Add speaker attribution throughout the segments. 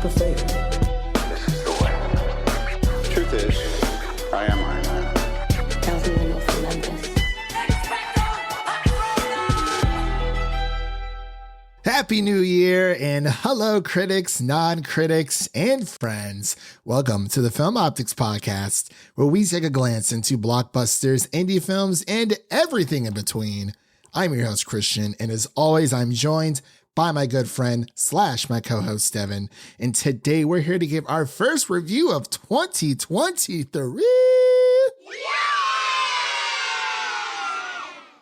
Speaker 1: the fate.
Speaker 2: This is the way. Truth is, I am Iron Man.
Speaker 3: Tells me when you'll remember.
Speaker 4: Happy New Year and hello critics, non-critics, and friends. Welcome to the Film Optix podcast, where we take a glance into blockbusters, indie films, and everything in between. I'm your host, Christian, and as always, I'm joined by my good friend / my co-host, Devin. And today we're here to give our first review of 2023.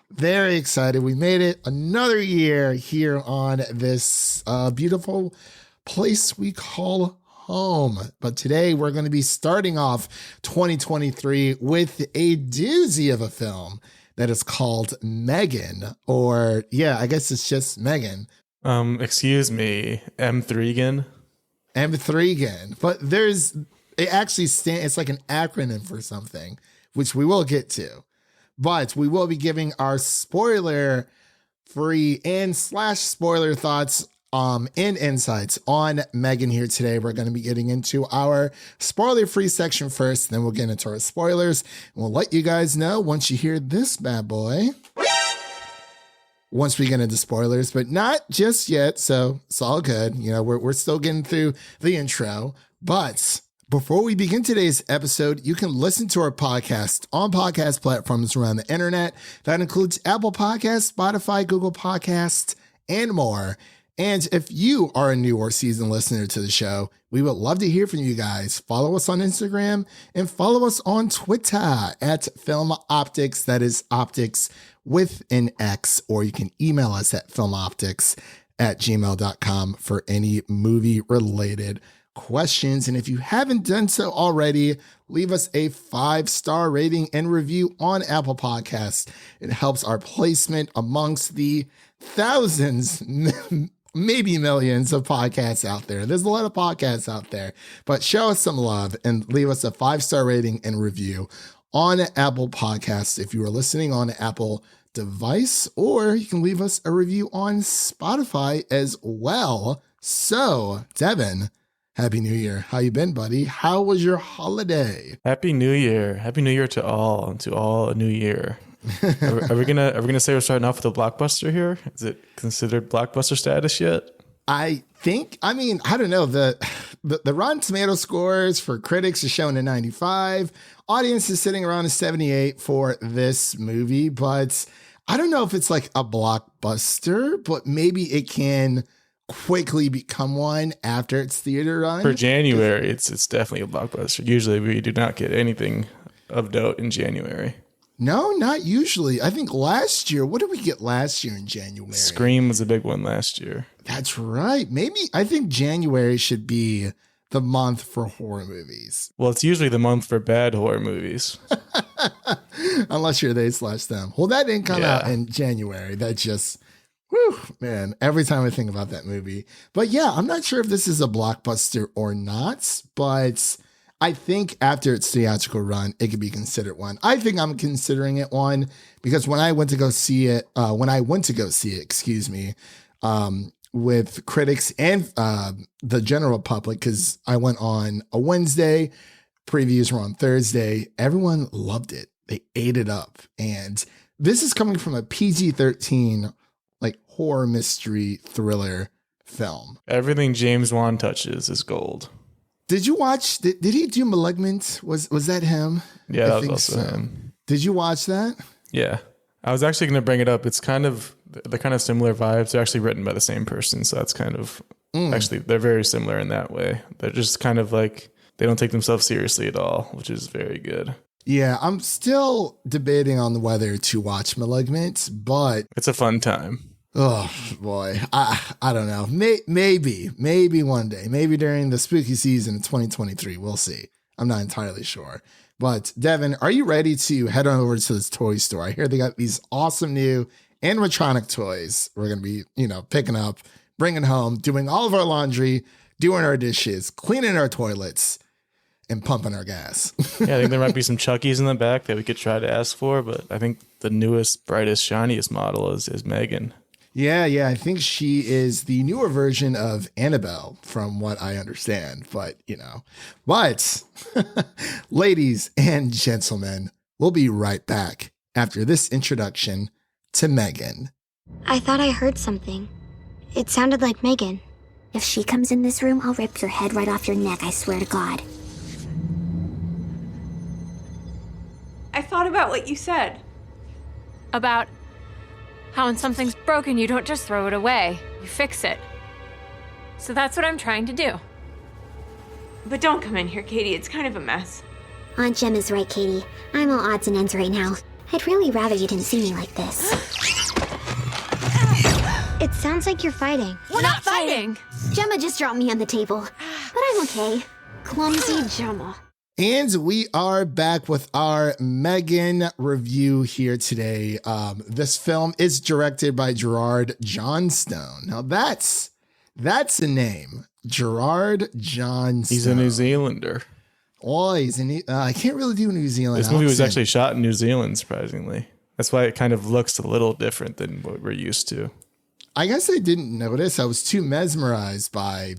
Speaker 4: Very excited. We made it another year here on this beautiful place we call home. But today we're going to be starting off 2023 with a doozy of a film that is called M3GAN, or yeah, I guess it's just M3GAN.
Speaker 5: Excuse me, M3GAN?
Speaker 4: M3GAN. But it actually it's like an acronym for something, which we will get to. But we will be giving our spoiler-free and /spoiler thoughts and insights on M3GAN here today. We're going to be getting into our spoiler-free section first, then we'll get into our spoilers. And we'll let you guys know once you hear this bad boy. Once we get into spoilers, but not just yet, so it's all good. You know, we're still getting through the intro, but before we begin today's episode, you can listen to our podcast on podcast platforms around the internet. That includes Apple Podcasts, Spotify, Google Podcasts, and more. And if you are a new or seasoned listener to the show, we would love to hear from you guys. Follow us on Instagram and follow us on Twitter at Film Optix. That is Optix with an X, or you can email us at filmoptix@gmail.com for any movie related questions. And if you haven't done so already, leave us a 5-star rating and review on Apple Podcasts. It helps our placement amongst the thousands, maybe millions of podcasts out there. There's a lot of podcasts out there, but show us some love and leave us a 5-star rating and review on Apple Podcasts if you are listening on an Apple device, or you can leave us a review on Spotify as well. So, Devin, Happy New Year. How you been, buddy? How was your holiday?
Speaker 5: Happy New Year. Happy New Year to all a new year. Are we gonna say we're starting off with a blockbuster here? Is it considered blockbuster status yet?
Speaker 4: I don't know. The Rotten Tomato scores for critics is showing a 95. Audience is sitting around a 78 for this movie, but I don't know if it's like a blockbuster, but maybe it can quickly become one after its theater run.
Speaker 5: For January, it's definitely a blockbuster. Usually we do not get anything of note in January.
Speaker 4: No, not usually. I think last year, what did we get last year in January?
Speaker 5: Scream was a big one last year.
Speaker 4: That's right. I think January should be the month for horror movies.
Speaker 5: Well, it's usually the month for bad horror movies.
Speaker 4: Unless you're they/them. Well, that didn't come out in January. That just... Whew, man, every time I think about that movie. But yeah, I'm not sure if this is a blockbuster or not, but I think after its theatrical run, it could be considered one. I think I'm considering it one because when I went to go see it, with critics and the general public, because I went on a Wednesday, previews were on Thursday, everyone loved it. They ate it up. And this is coming from a PG-13 like horror mystery thriller film.
Speaker 5: Everything James Wan touches is gold.
Speaker 4: Did you watch? Did he do Malignant? Was that him?
Speaker 5: Yeah, that was also him.
Speaker 4: Did you watch that?
Speaker 5: Yeah, I was actually going to bring it up. It's kind of they're kind of similar vibes. They're actually written by the same person, so that's kind of actually they're very similar in that way. They're just kind of like they don't take themselves seriously at all, which is very good.
Speaker 4: Yeah, I'm still debating on whether to watch Malignant, but
Speaker 5: it's a fun time.
Speaker 4: Oh boy, I don't know. Maybe one day, maybe during the spooky season of 2023. We'll see. I'm not entirely sure. But Devin, are you ready to head on over to this toy store? I hear they got these awesome new animatronic toys. We're gonna be, picking up, bringing home, doing all of our laundry, doing our dishes, cleaning our toilets, and pumping our gas.
Speaker 5: Yeah, I think there might be some Chuckies in the back that we could try to ask for, but I think the newest, brightest, shiniest model is M3GAN.
Speaker 4: Yeah, I think she is the newer version of Annabelle, from what I understand. But, ladies and gentlemen, we'll be right back after this introduction to M3GAN.
Speaker 1: I thought I heard something. It sounded like M3GAN.
Speaker 6: If she comes in this room, I'll rip your head right off your neck, I swear to God.
Speaker 7: I thought about what you said. About how when something's broken, you don't just throw it away. You fix it. So that's what I'm trying to do. But don't come in here, Katie. It's kind of a mess.
Speaker 6: Aunt Jem is right, Katie. I'm all odds and ends right now. I'd really rather you didn't see me like this.
Speaker 1: It sounds like you're fighting.
Speaker 7: We're not fighting!
Speaker 6: Gemma just dropped me on the table. But I'm okay. Clumsy Gemma.
Speaker 4: And we are back with our M3GAN review here today. This film is directed by Gerard Johnstone. Now that's a name. Gerard Johnstone.
Speaker 5: He's a New Zealander.
Speaker 4: Oh, I can't really do New Zealand.
Speaker 5: This movie was actually shot in New Zealand, surprisingly. That's why it kind of looks a little different than what we're used to.
Speaker 4: I guess I didn't notice. I was too mesmerized by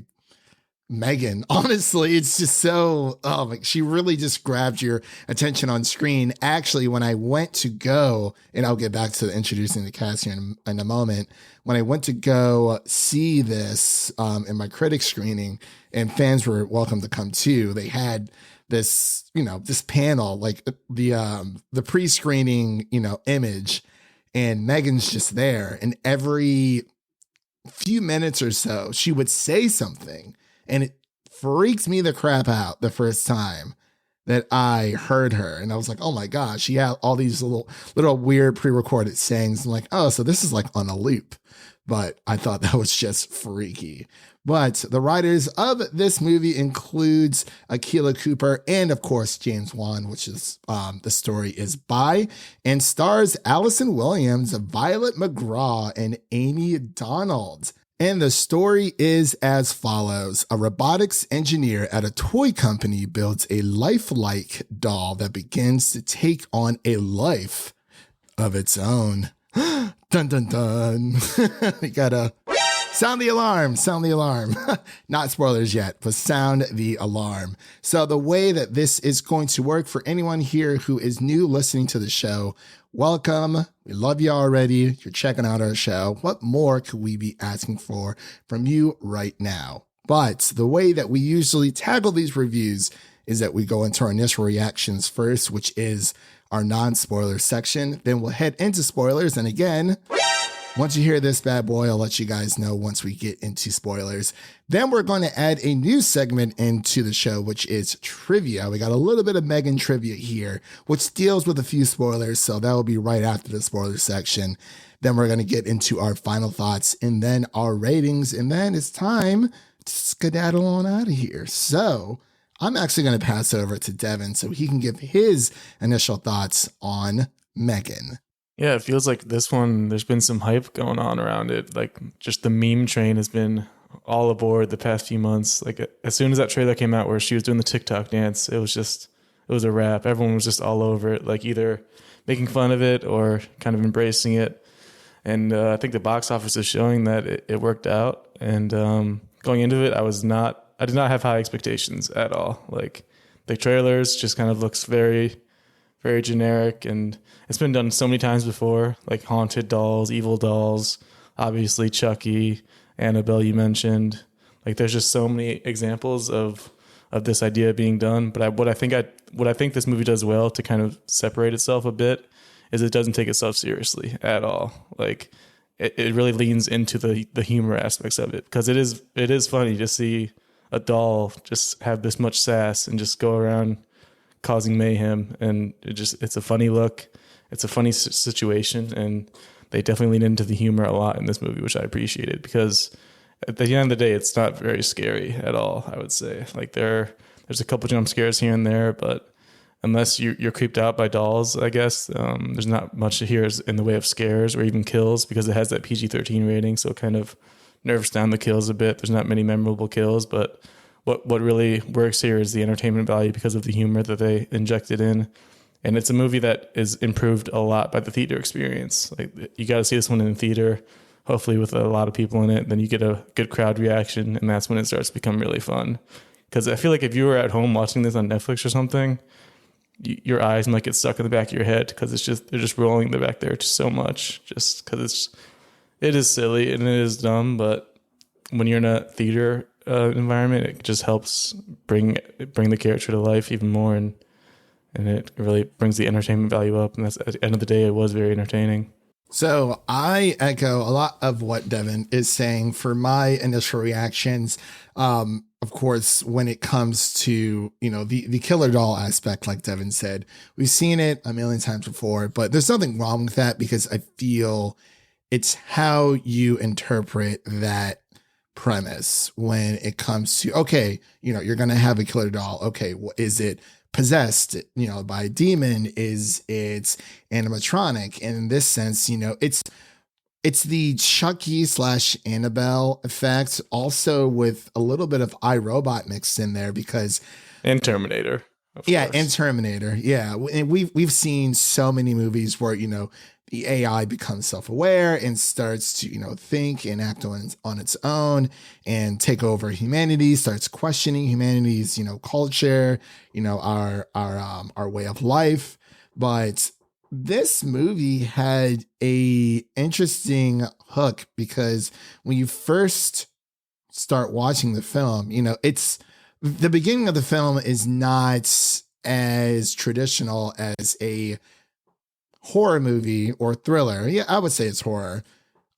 Speaker 4: M3GAN. Honestly, it's just so, she really just grabbed your attention on screen. Actually, when I went to go, and I'll get back to introducing the cast here in a moment, when I went to go see this in my critic screening, and fans were welcome to come too, they had this, this panel, like the pre-screening, image, and M3GAN's just there. And every few minutes or so, she would say something, and it freaks me the crap out the first time that I heard her. And I was like, oh my gosh, she had all these little weird pre-recorded sayings. I'm like, oh, so this is like on a loop. But I thought that was just freaky. But the writers of this movie includes Akela Cooper and, of course, James Wan, which is the story is by, and stars Allison Williams, Violet McGraw, and Amie Donald. And the story is as follows. A robotics engineer at a toy company builds a lifelike doll that begins to take on a life of its own. Dun, dun, dun. We gotta sound the alarm. Not spoilers yet, but sound the alarm. So the way that this is going to work for anyone here who is new listening to the show, welcome. We love you already. You're checking out our show. What more could we be asking for from you right now? But the way that we usually tackle these reviews is that we go into our initial reactions first, which is our non-spoiler section. Then we'll head into spoilers. And again, once you hear this bad boy, I'll let you guys know once we get into spoilers. Then we're going to add a new segment into the show, which is trivia. We got a little bit of M3GAN trivia here, which deals with a few spoilers. So that will be right after the spoiler section. Then we're going to get into our final thoughts and then our ratings. And then it's time to skedaddle on out of here. So I'm actually going to pass it over to Devin so he can give his initial thoughts on M3GAN.
Speaker 5: Yeah, it feels like this one, there's been some hype going on around it. Like, just the meme train has been all aboard the past few months. Like, as soon as that trailer came out where she was doing the TikTok dance, it was a wrap. Everyone was just all over it, like either making fun of it or kind of embracing it. And I think the box office is showing that it worked out. And going into it, I did not have high expectations at all. Like, the trailers just kind of looks very, very generic, and it's been done so many times before, like haunted dolls, evil dolls, obviously Chucky, Annabelle you mentioned. Like, there's just so many examples of this idea being done. But what I think this movie does well to kind of separate itself a bit is it doesn't take itself seriously at all. Like, it really leans into the humor aspects of it, because it is funny to see a doll just have this much sass and just go around causing mayhem, and it's a funny look, it's a funny situation, and they definitely lean into the humor a lot in this movie, which I appreciated, because at the end of the day, it's not very scary at all. I would say, like, there's a couple jump scares here and there, but unless you're creeped out by dolls, I guess there's not much here in the way of scares or even kills, because it has that PG-13 rating, so it kind of nerfs down the kills a bit. There's not many memorable kills, but what really works here is the entertainment value because of the humor that they injected in. And it's a movie that is improved a lot by the theater experience. Like, you got to see this one in the theater hopefully with a lot of people in it, then you get a good crowd reaction, and that's when it starts to become really fun. Because I feel like if you were at home watching this on Netflix or something, your eyes might get stuck in the back of your head because they're just rolling in the back there just so much, just because it is silly and it is dumb, but when you're in a theater environment, it just helps bring the character to life even more, and it really brings the entertainment value up. And that's, at the end of the day, it was very entertaining.
Speaker 4: So I echo a lot of what Devin is saying. For my initial reactions, of course, when it comes to, the killer doll aspect, like Devin said, we've seen it a million times before, but there's nothing wrong with that because I feel it's how you interpret that premise when it comes to, okay, you're going to have a killer doll. Okay, is it possessed, by a demon? Is it animatronic? And in this sense, it's the Chucky / Annabelle effect, also with a little bit of iRobot mixed in there because,
Speaker 5: and Terminator.
Speaker 4: Yeah, and Terminator. Yeah, and we've seen so many movies where the AI becomes self-aware and starts to think and act on its own and take over humanity, starts questioning humanity's culture, our way of life. But this movie had a interesting hook because when you first start watching the film, it's the beginning of the film is not as traditional as a horror movie or thriller. Yeah, I would say it's horror,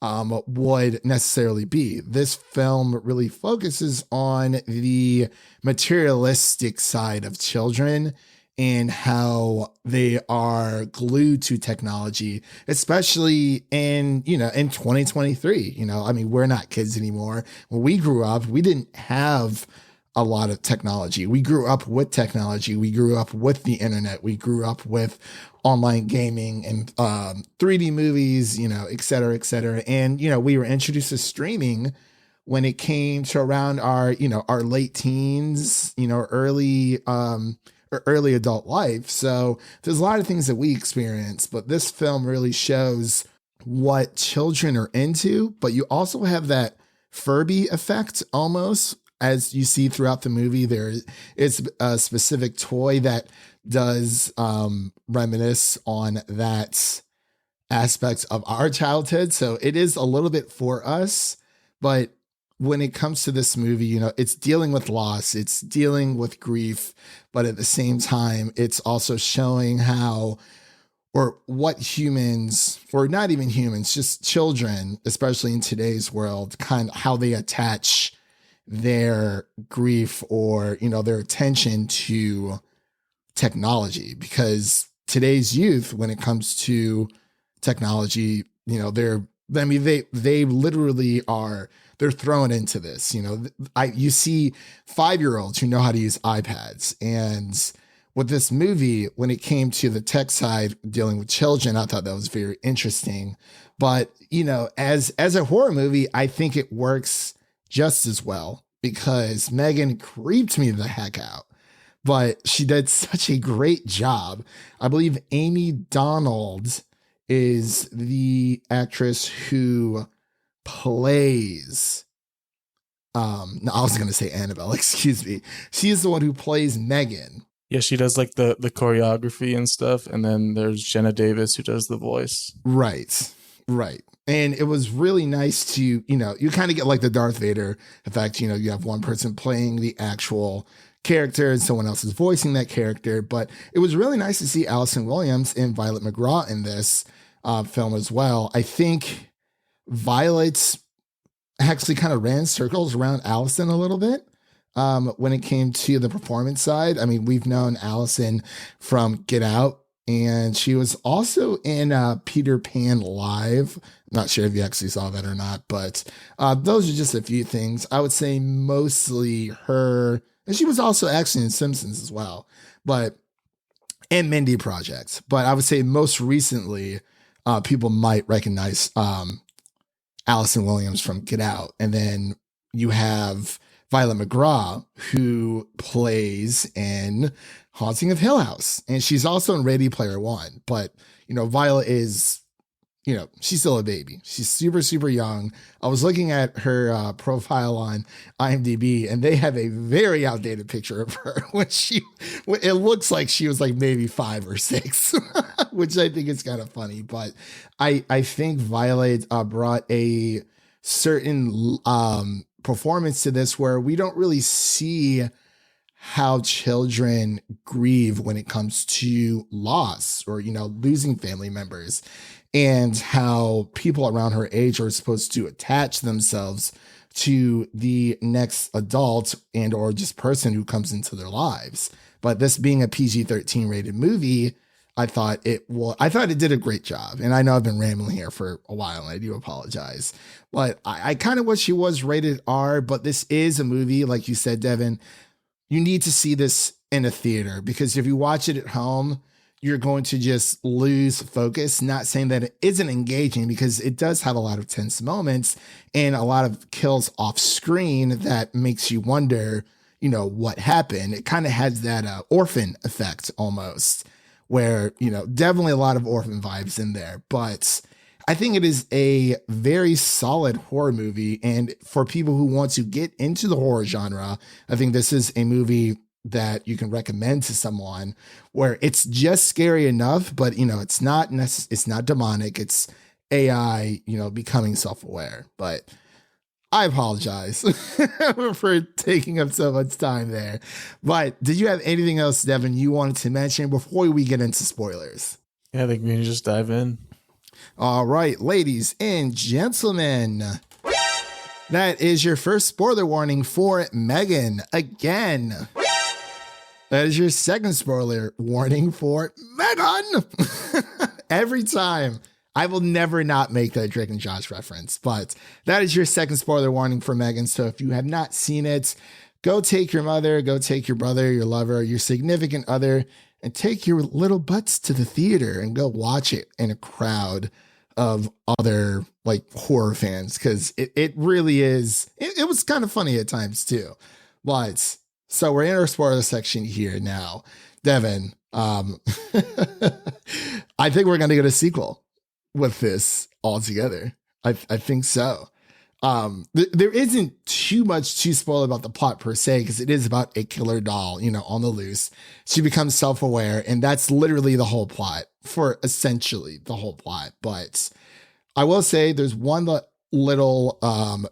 Speaker 4: would necessarily be. This film really focuses on the materialistic side of children and how they are glued to technology, especially in 2023. We're not kids anymore. When we grew up, we didn't have a lot of technology. We grew up with technology. We grew up with the internet. We grew up with online gaming and 3D movies, et cetera, et cetera. And, we were introduced to streaming when it came to around our late teens, early adult life. So there's a lot of things that we experience, but this film really shows what children are into. But you also have that Furby effect almost. As you see throughout the movie, there is a specific toy that does reminisce on that aspect of our childhood. So it is a little bit for us. But when it comes to this movie, it's dealing with loss, it's dealing with grief. But at the same time, it's also showing how or what humans, or not even humans, just children, especially in today's world, kind of how they attach their grief or their attention to technology. Because today's youth, when it comes to technology, they literally they're thrown into this. You see 5-year-olds who know how to use iPads. And with this movie, when it came to the tech side dealing with children, I thought that was very interesting. But as a horror movie, I think it works just as well because M3GAN creeped me the heck out, but she did such a great job. I believe Amie Donald is the actress who plays, no, I was going to say Annabelle, excuse me. She is the one who plays M3GAN.
Speaker 5: Yeah, she does like the choreography and stuff. And then there's Jenna Davis who does the voice.
Speaker 4: Right. And it was really nice to, you kind of get like the Darth Vader effect. You have one person playing the actual character and someone else is voicing that character. But it was really nice to see Allison Williams and Violet McGraw in this film as well. I think Violet actually kind of ran circles around Allison a little bit when it came to the performance side. I mean, we've known Allison from Get Out, and she was also in Peter Pan Live. Not sure if you actually saw that or not, but those are just a few things. I would say mostly her, and she was also actually in Simpsons as well, and Mindy Project. But I would say most recently, people might recognize Allison Williams from Get Out. And then you have Violet McGraw, who plays in Haunting of Hill House. And she's also in Ready Player One. But, Violet is she's still a baby. She's super, super young. I was looking at her profile on IMDb, and they have a very outdated picture of her it looks like she was like maybe 5 or 6, which I think is kind of funny. But I think Violet brought a certain performance to this where we don't really see how children grieve when it comes to loss or, losing family members, and how people around her age are supposed to attach themselves to the next adult and or just person who comes into their lives. But this being a PG-13 rated movie, I thought it did a great job. And I know I've been rambling here for a while, and I do apologize. But I kind of wish it was rated R, but this is a movie, like you said, Devin, you need to see this in a theater, because if you watch it at home, you're going to just lose focus. Not saying that it isn't engaging, because it does have a lot of tense moments and a lot of kills off screen that makes you wonder, what happened. It kind of has that Orphan effect almost, where, definitely a lot of Orphan vibes in there. But I think it is a very solid horror movie. And for people who want to get into the horror genre, I think this is a movie that you can recommend to someone, where it's just scary enough, but it's not demonic. It's AI, becoming self-aware. But I apologize for taking up so much time there. But did you have anything else, Devin, you wanted to mention before we get into spoilers?
Speaker 5: Yeah, I think we can just dive in.
Speaker 4: All right, ladies and gentlemen, that is your first spoiler warning for M3GAN. Again, that is your second spoiler warning for M3GAN. Every time. I will never not make that Drake and Josh reference, but that is your second spoiler warning for M3GAN. So if you have not seen it, go take your mother, go take your brother, your lover, your significant other, and take your little butts to the theater and go watch it in a crowd of other horror fans. Cause it really is. It was kind of funny at times too. But so we're in our spoiler section here now. Devin, I think we're going to get a sequel with this all together. I think so. There isn't too much to spoil about the plot per se, because it is about a killer doll, on the loose. She becomes self-aware, and that's literally the whole plot, for essentially the whole plot. But I will say there's one little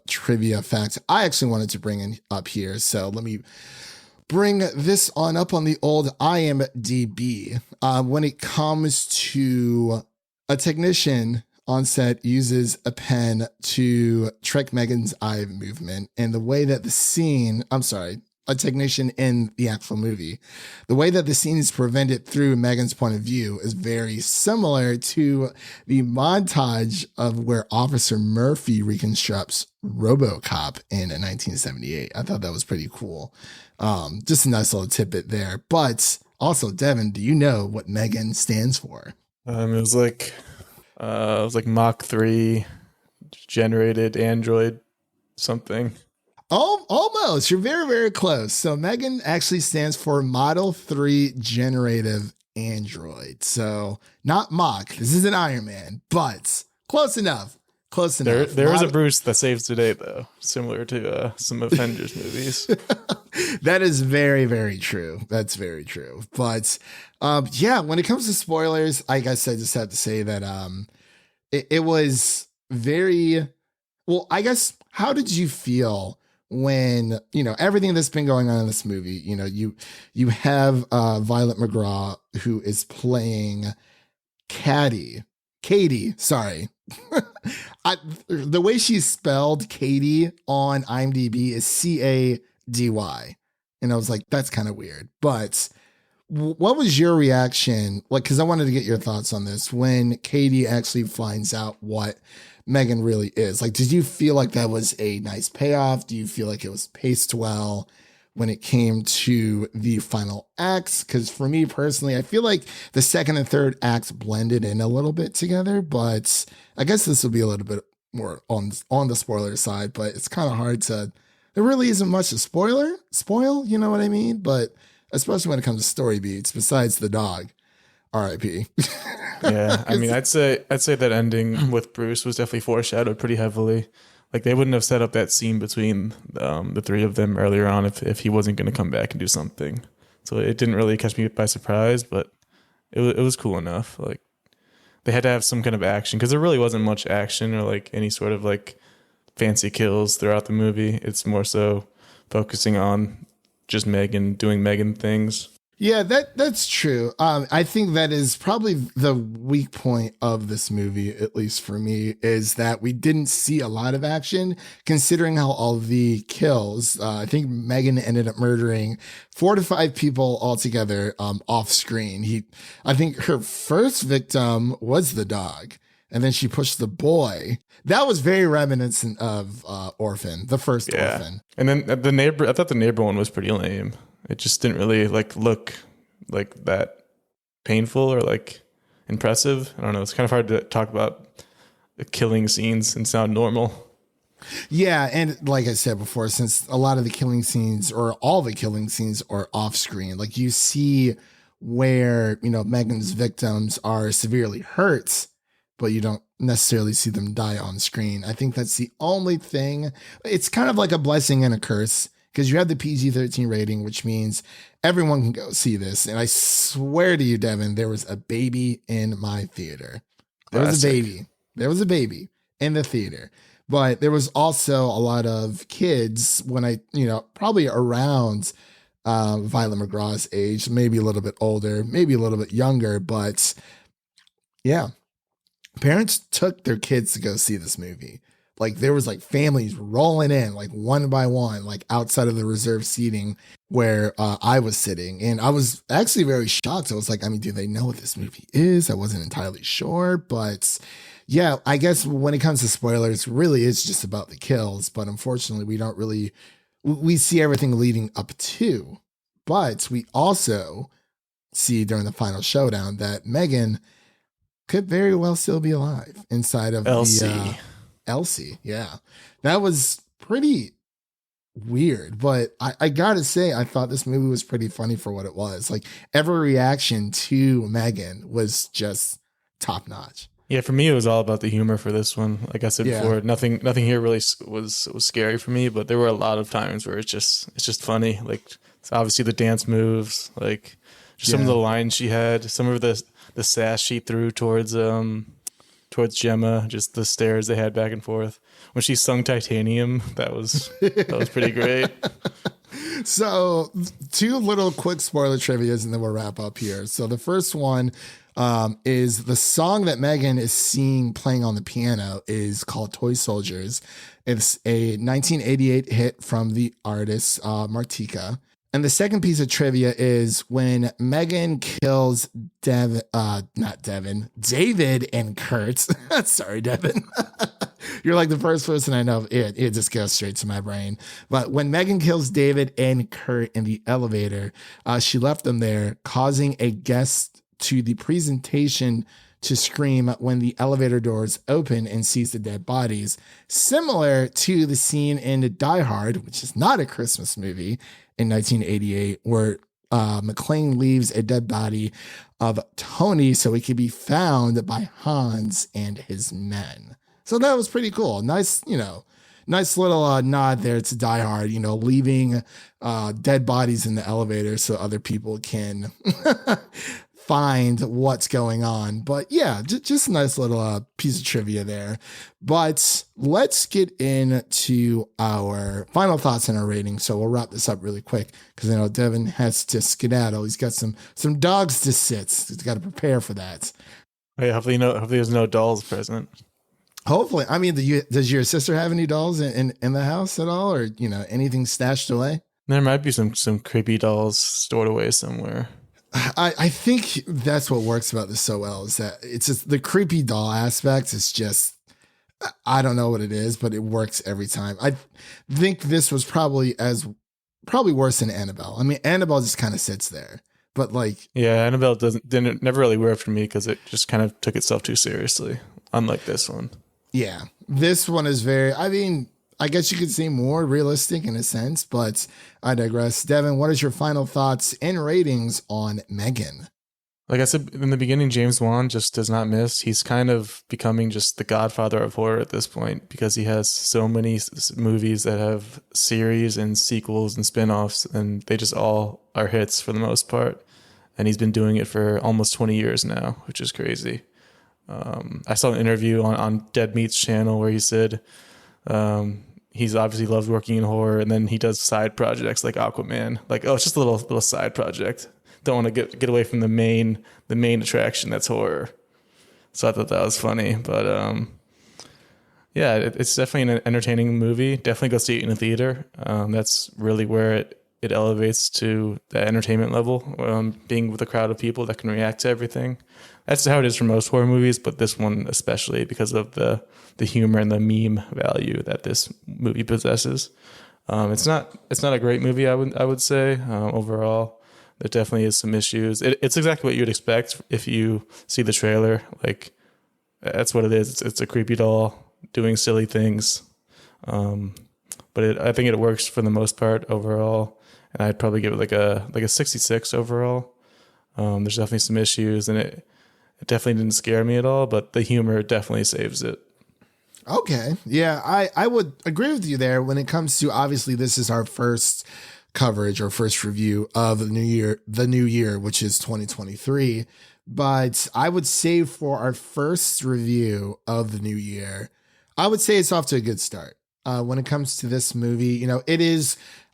Speaker 4: trivia fact I actually wanted to bring up here. So let me bring this on up on the old IMDb. When it comes to a technician on set uses a pen to track M3GAN's eye movement, and the way that a technician in the actual movie, the way that the scene is presented through M3GAN's point of view is very similar to the montage of where Officer Murphy reconstructs RoboCop in 1978. I thought that was pretty cool. Just a nice little tidbit there. But also, Devin, do you know what M3GAN stands for?
Speaker 5: It was like Mach 3 generated android something.
Speaker 4: Oh, almost. You're very, very close. So M3GAN actually stands for Model 3 Generative Android. So not Mach. This isn't Iron Man, but close enough. Close enough.
Speaker 5: There is a Bruce that saves today, though, similar to some Avengers movies.
Speaker 4: That is very, very true. That's very true. But yeah, when it comes to spoilers, I guess I just have to say that it was very well. I guess, how did you feel when everything that's been going on in this movie? You have Violet McGraw, who is playing Katie. Sorry. The way she's spelled Katie on IMDb is Cady, and I was like, that's kind of weird. But what was your reaction? Because I wanted to get your thoughts on this when Katie actually finds out what M3GAN really is. Did you feel like that was a nice payoff? Do you feel like it was paced well when it came to the final acts? Because for me personally, I feel like the second and third acts blended in a little bit together, but I guess this will be a little bit more on the spoiler side, but it's kind of hard to, there really isn't much to spoil, you know what I mean? But especially when it comes to story beats, besides the dog, RIP.
Speaker 5: Yeah, I mean, I'd say that ending with Bruce was definitely foreshadowed pretty heavily. Like they wouldn't have set up that scene between the three of them earlier on if he wasn't going to come back and do something. So it didn't really catch me by surprise, but it was cool enough. Like they had to have some kind of action because there really wasn't much action or like any sort of like fancy kills throughout the movie. It's more so focusing on just M3GAN doing M3GAN things.
Speaker 4: Yeah, that's true. I think that is probably the weak point of this movie, at least for me, is that we didn't see a lot of action considering how all the kills. I think M3GAN ended up murdering 4 to 5 people altogether off screen. I think her first victim was the dog, and then she pushed the boy. That was very reminiscent of Orphan, the first Orphan.
Speaker 5: And then the neighbor, I thought the neighbor one was pretty lame. It just didn't really like look like that painful or like impressive. I don't know. It's kind of hard to talk about the killing scenes and sound normal. Yeah,
Speaker 4: and like I said before, since a lot of the killing scenes or all the killing scenes are off screen, like you see where, M3GAN's victims are severely hurt, but you don't necessarily see them die on screen. I think that's the only thing. It's kind of like a blessing and a curse. Because you have the PG-13 rating, which means everyone can go see this. And I swear to you, Devin, there was a baby in my theater. There was a baby in the theater. But there was also a lot of kids when I, probably around Violet McGraw's age, maybe a little bit older, maybe a little bit younger. But yeah, parents took their kids to go see this movie. Like there was like families rolling in like one by one, like outside of the reserved seating where I was sitting. And I was actually very shocked. I was like, do they know what this movie is? I wasn't entirely sure. But yeah, I guess when it comes to spoilers, really it's just about the kills. But unfortunately, we see everything leading up to. But we also see during the final showdown that M3GAN could very well still be alive inside of Elsie, yeah. That was pretty weird, but I gotta say, I thought this movie was pretty funny for what it was. Like, every reaction to M3GAN was just top notch.
Speaker 5: Yeah, for me, it was all about the humor for this one. Like I said before, nothing here really was scary for me, but there were a lot of times where it's just funny. Like, it's obviously the dance moves, like just some of the lines she had, some of the sass she threw towards Gemma, just the stares they had back and forth. When she sung Titanium, that was pretty great.
Speaker 4: So 2 little quick spoiler trivias and then we'll wrap up here. So the first one is the song that M3GAN is seeing playing on the piano is called Toy Soldiers. It's a 1988 hit from the artist Martika. And the second piece of trivia is when M3GAN kills David and Kurt. Sorry, Devin. You're like the first person I know. It just goes straight to my brain. But when M3GAN kills David and Kurt in the elevator, she left them there, causing a guest to the presentation to scream when the elevator doors open and sees the dead bodies, similar to the scene in Die Hard, which is not a Christmas movie, in 1988, where McClane leaves a dead body of Tony so it could be found by Hans and his men. So that was pretty cool. Nice little nod there to Die Hard, leaving dead bodies in the elevator so other people can find what's going on. But yeah, just a nice little piece of trivia there. But let's get into our final thoughts and our rating. So we'll wrap this up really quick because I know Devin has to skedaddle. He's got some dogs to sit. He's got to prepare for that.
Speaker 5: Hey, hopefully there's no dolls present.
Speaker 4: Hopefully. Does your sister have any dolls in the house at all, or anything stashed away?
Speaker 5: There might be some creepy dolls stored away somewhere.
Speaker 4: I think that's what works about this so well is that it's just the creepy doll aspect is just, I don't know what it is, but it works every time. I think this was probably worse than Annabelle. Annabelle just kind of sits there, but
Speaker 5: Annabelle never really worked for me because it just kind of took itself too seriously, unlike this one.
Speaker 4: Yeah, this one is very, I guess you could say more realistic in a sense, but I digress. Devin, what is your final thoughts and ratings on M3GAN?
Speaker 5: Like I said in the beginning, James Wan just does not miss. He's kind of becoming just the godfather of horror at this point because he has so many movies that have series and sequels and spin-offs, and they just all are hits for the most part. And he's been doing it for almost 20 years now, which is crazy. I saw an interview on Dead Meat's channel where he said he's obviously loves working in horror, and then he does side projects like Aquaman. Like, oh, it's just a little side project. Don't want to get away from the main attraction that's horror. So I thought that was funny. But yeah, it's definitely an entertaining movie. Definitely go see it in a theater. That's really where it elevates to that entertainment level, being with a crowd of people that can react to everything. That's how it is for most horror movies, but this one especially because of the humor and the meme value that this movie possesses. It's not a great movie, I would say, overall. There definitely is some issues. It's exactly what you'd expect if you see the trailer. Like, that's what it is. It's a creepy doll doing silly things. But I think it works for the most part overall. And I'd probably give it like a 66 overall. There's definitely some issues, and it definitely didn't scare me at all, but the humor definitely saves it.
Speaker 4: Okay. Yeah, I would agree with you there when it comes to, obviously, this is our first coverage or first review of the new year, which is 2023. But I would say for our first review of the new year, I would say it's off to a good start. When it comes to this movie,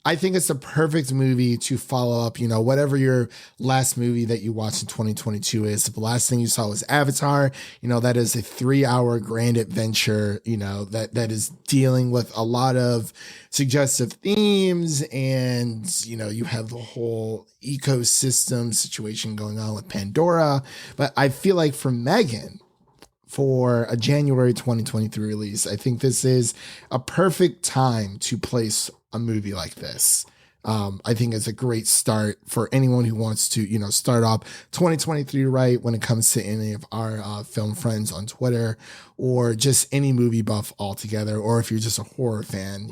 Speaker 4: I think it's a perfect movie to follow up, whatever your last movie that you watched in 2022 is. If the last thing you saw was Avatar, that is a 3-hour grand adventure, that is dealing with a lot of suggestive themes, and, you have the whole ecosystem situation going on with Pandora. But I feel like for M3GAN, for a January 2023 release, I think this is a perfect time to place a movie like this. I think it's a great start for anyone who wants to, start off 2023 right when it comes to any of our film friends on Twitter, or just any movie buff altogether, or if you're just a horror fan.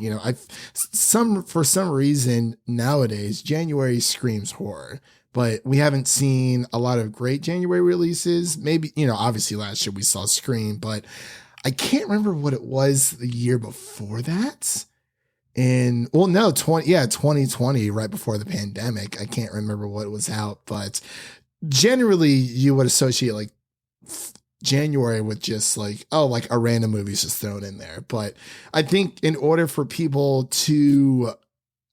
Speaker 4: For some reason nowadays, January screams horror. But we haven't seen a lot of great January releases. Maybe, obviously last year we saw Scream, but I can't remember what it was the year before that. 2020, right before the pandemic. I can't remember what was out, but generally you would associate like January with just like a random movie's just thrown in there. But I think in order for people to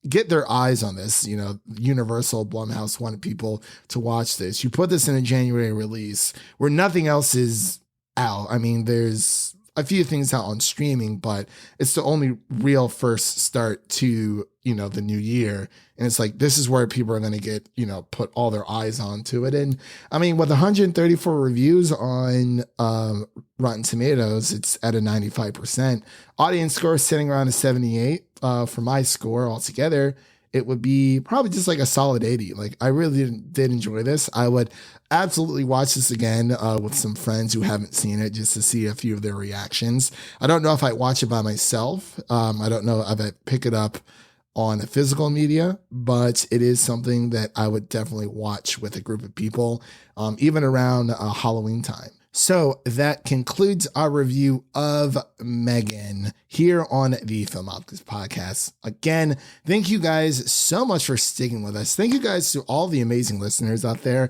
Speaker 4: get their eyes on this, Universal, Blumhouse wanted people to watch this. You put this in a January release where nothing else is out. I mean, there's a few things out on streaming, but it's the only real first start to, the new year. And it's like, this is where people are going to get, put all their eyes onto it. And I mean, with 134 reviews on Rotten Tomatoes, it's at a 95%. Audience score sitting around a 78. For my score altogether, it would be probably just like a solid 80. Like, I really did enjoy this. I would absolutely watch this again with some friends who haven't seen it, just to see a few of their reactions. I don't know if I watch it by myself. I don't know if I pick it up on a physical media, but it is something that I would definitely watch with a group of people, even around Halloween time. So that concludes our review of M3GAN here on the Film Optix podcast. Again, thank you guys so much for sticking with us. Thank you guys to all the amazing listeners out there.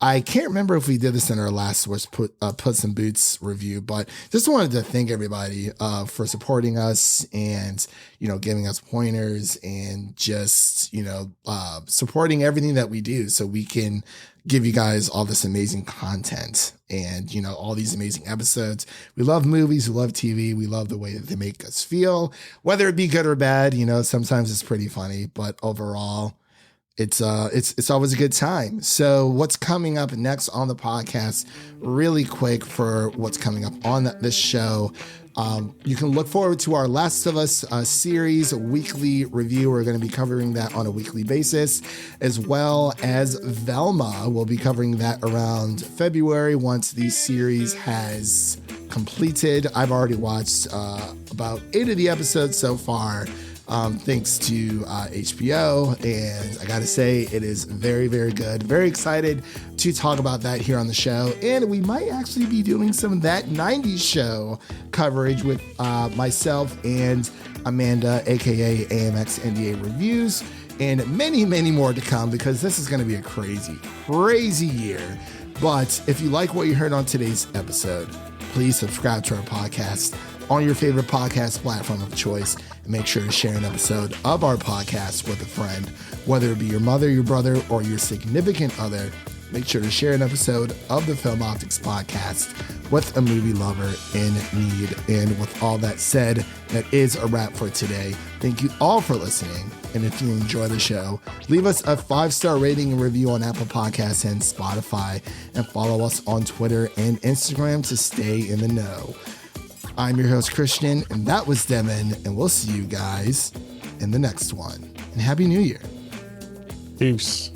Speaker 4: I can't remember if we did this in our last Puss in Boots review, but just wanted to thank everybody for supporting us and, giving us pointers and just, supporting everything that we do so we can give you guys all this amazing content and, all these amazing episodes. We love movies. We love TV. We love the way that they make us feel, whether it be good or bad. Sometimes it's pretty funny, but overall, it's always a good time. So what's coming up next on the podcast, really quick for what's coming up on this show. You can look forward to our Last of Us series weekly review. We're going to be covering that on a weekly basis, as well as Velma. We'll be covering that around February once the series has completed. I've already watched about 8 of the episodes so far. thanks to HBO. And I got to say, it is very, very good. Very excited to talk about that here on the show. And we might actually be doing some of that 90s show coverage with myself and Amanda, aka AMX NDA Reviews, and many, many more to come, because this is going to be a crazy, crazy year. But if you like what you heard on today's episode, please subscribe to our podcast on your favorite podcast platform of choice, and make sure to share an episode of our podcast with a friend, whether it be your mother, your brother, or your significant other. Make sure to share an episode of the Film Optix podcast with a movie lover in need. And with all that said, that is a wrap for today. Thank you all for listening. And if you enjoy the show, leave us a 5-star rating and review on Apple Podcasts and Spotify, and follow us on Twitter and Instagram to stay in the know. I'm your host, Christian, and that was Devin, and we'll see you guys in the next one. And Happy New Year.
Speaker 5: Peace.